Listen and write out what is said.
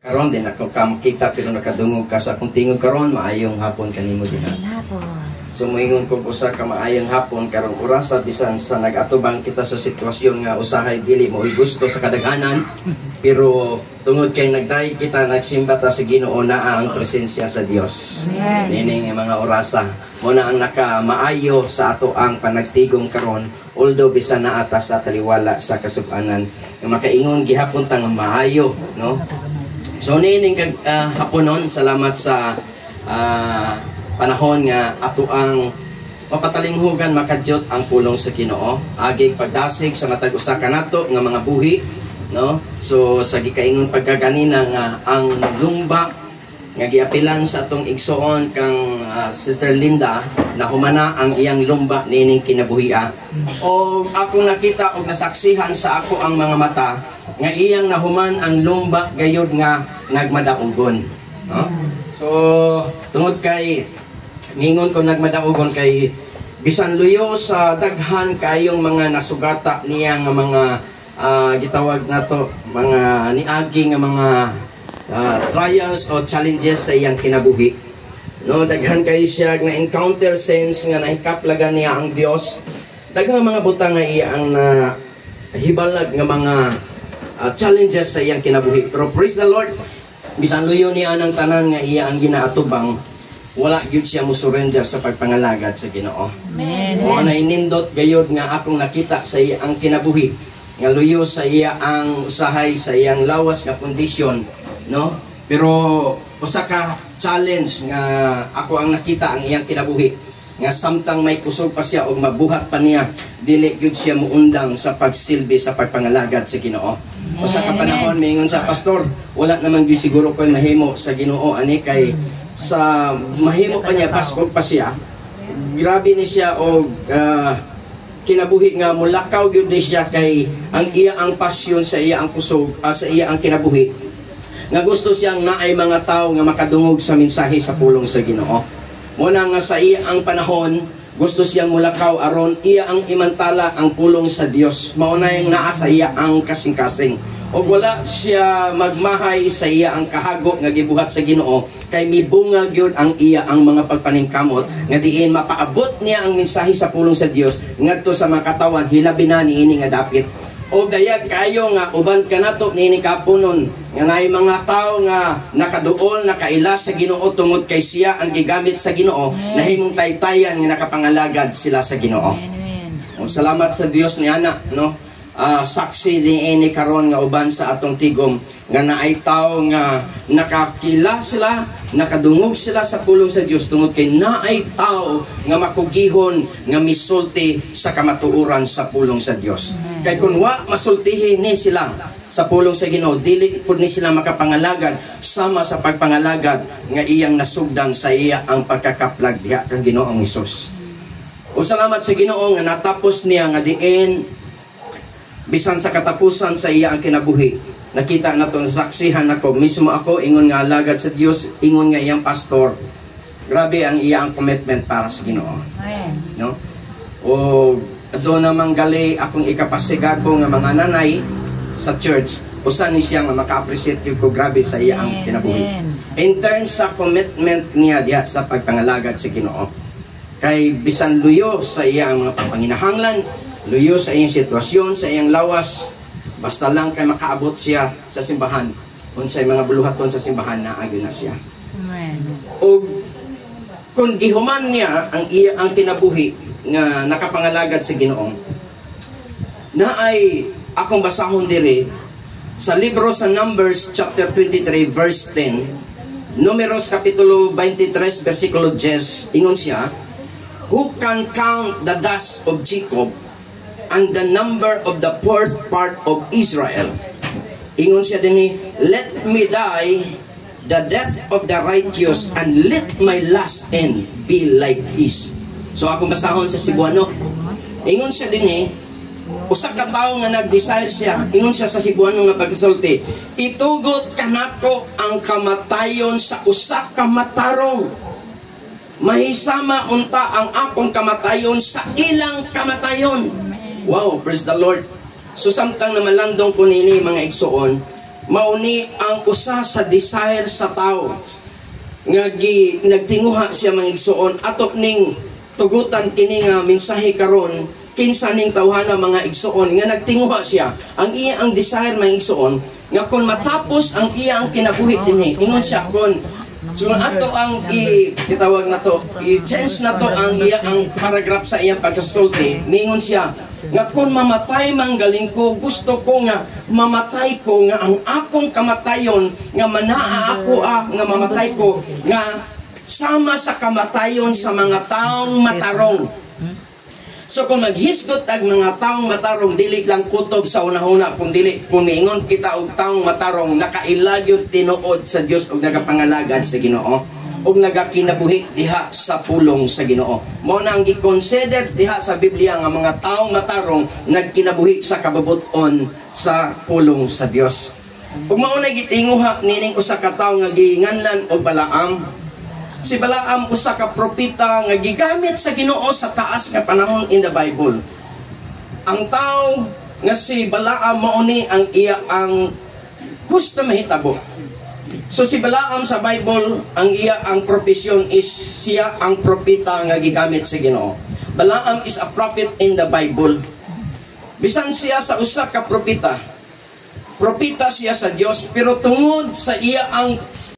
karon din ako makita pero nakadungog ka sa akong tingog karon maayong hapon kanimo din. So moingon ko usa ka maayong hapon karong orasa bisan sa nagatubang kita sa sitwasyon nga usahay dili mo gusto sa kadaghanan pero tungod kay nagday kita nagsimba ta sa Ginoo naa ang presensya sa Dios. Nining mga orasa mo na ang nakamaayo sa ato ang panagtigong karon although bisan naa ta sa taliwala sa kasub-anan nga makaingon gihapon ta nga maayo, no? So nining haponon salamat sa panahon nga ato ang mapatalinghugan makadyot ang pulong sa Ginoo agig pagdasig sa matag usa kanato nga mga buhi, no? So sa gikaingon pagkaganina nga ang lumba nga giapilan sa atong igsoon kang Sister Linda na humana ang iyang lumba nining kinabuhia o akong nakita og nasaksihan sa ako ang mga mata nga iyang nahuman ang lumba gayud nga nagmadaugon, no? So tungod kay mingon ko nagmadaugon kay bisan luyo sa daghan kayong mga nasugata niya nga mga gitawag nato mga niagi nga mga trials o challenges sa iyang kinabuhi, no? Daghan kay siya na encounter sense nga nahikaplagan niya ang Dios, daghang mga butang nga iya ang hibalag nga mga challenges sa iyang kinabuhi pero praise the Lord bisan luyo niya ang tanan nga iya ang ginaatubang wala gyud siya mo surrender sa pagpangalagad sa Ginoo. Amen. O na inindot gayud nga akong nakita sa iya ang kinabuhi nga luyo sa iya ang usahay sa iyang lawas nga kondisyon, no? Pero usa ka challenge nga ako ang nakita ang iyang kinabuhi nga samtang may kusog pa siya o mabuhat pa niya dili gyud siya muundang sa pagsilbi sa pagpangalagad sa Ginoo. Usa ka panahon mingon sa pastor wala naman gyud siguro koy mahimo sa Ginoo ani kay sa mahimo pa niya paskog pa siya grabe ni siya og kinabuhi nga mulakaw gyud ni siya kay ang iya ang pasyon sa iya ang kusog sa iya ang kinabuhi nga gusto siyang naay mga tao nga makadungog sa mensahe sa pulong sa Ginoo. Muna nga sa iya ang panahon gusto siyang mulakaw aron iya ang imantala ang pulong sa Dios maunay naa sa iya ang kasing-kasing o wala siya magmahay sa iya ang kahago nga gibuhat sa Ginoo kay mibunga gyud ang iya ang mga pagpaningkamot nga diin mapaabot niya ang mensahe sa pulong sa Dios ngadto sa mga katawan hilabi na niini nga dapit o dayag kayo nga uban kanato niini kapunon nga naay mga tao nga nakaduol nakaila sa Ginoo tungod kay siya ang gigamit sa Ginoo nahimong taytayan nga nakapangalagad sila sa Ginoo. O salamat sa Dios ni ana, no? Saksi ni karon nga uban sa atong tigom nga naay tao nga nakakila sila nakadungog sila sa pulong sa Dios tungod kay naay tao nga makugihon nga misulti sa kamatuoran sa pulong sa Dios. Kay kun wa masultihin ni sila sa pulong sa Ginoo dili pud ni sila makapangalagad sama sa pagpangalagad nga iyang nasugdan sa iya ang pagkakaplag diha kang Ginoong Hesus. O salamat sa Ginoo nga natapos niya nga diin bisan sa katapusan sa iya ang kinabuhi. Nakita nato saksihan ako mismo ako ingon nga alagad sa Dios ingon nga iyang pastor. Grabe ang iya ang commitment para sa Ginoo. No? O do namang gali akong ikapasigado nga mga nanay sa church usa ni siya nga maka-appreciate ko grabe sa iya ang kinabuhi. In terms sa commitment niya diha sa pagpangalagad sa Ginoo. Kay bisan luyo sa iya ang mga panginahanglan luyo sa iyang sitwasyon, sa iyang lawas, basta lang kay makaabot siya sa simbahan, unsay mga buluhaton sa simbahan na agyo na siya. Amen. O kung gihuman niya ang iya ang kinabuhi nga nakapangalagad sa Ginoo, naay akong basahon diri sa libro sa Numbers chapter 23 verse 10, Numeros kapitulo 23 versikulo 10, ingon siya, who can count the dust of Jacob and the number of the fourth part of Israel? Ingon siya dinhi, let me die the death of the righteous and let my last end be like his. So akong basahon sa Cebuano. Ingon siya dinhi, usa ka tawo nga nag-desire siya, ingon siya sa Cebuano nga pagkasulti, itugot kanako ang kamatayon sa usa ka matarong. Mahisama unta ang akong kamatayon sa ilang kamatayon. Wow, praise the Lord. So samtang na malandong ko nini mga igsoon, mauni ang usa sa desire sa tao nga nagtinguha siya mga igsoon ato ning tugutan kini nga mensahe karon kinsa ning tawhana mga igsoon nga nagtinguha siya ang iya ang desire mga igsoon nga kon matapos ang iya ang kinabuhi dinhi ingon siya kon so ato ang itawag na to i-change na to ang iya ang paragraph sa iyang pagkasulti ningon siya nga kung mamatay manggaling ko gusto ko nga mamatay ko nga ang akong kamatayon nga manaa ako nga mamatay ko nga sama sa kamatayon sa mga taong matarong. So kung maghisgot ang mga taong matarong dili lang kutob sa una-una kung dili kung miingon kita og taong matarong nakailagyod tinuod sa Dios ug nagapangalagad sa Ginoo ug nagakinabuhi diha sa pulong sa Ginoo. Mao na ang gi-consider diha sa Biblia nga mga taong matarong nagkinabuhi sa kababuton sa pulong sa Dios. Ug mao na gitinguha nining usa ka tawo nga giinganlan og Balaam. Si Balaam usa ka propeta nga gigamit sa Ginoo sa taas nga panahon in the Bible. Ang tawo nga si Balaam mao ni ang iya ang gusto mahitabo. So si Balaam sa Bible, ang iya ang profession is siya ang propeta nga gigamit sa Ginoo. Balaam is a prophet in the Bible. Bisan siya sa usa ka propeta. Propeta siya sa Dios pero tungod sa iya ang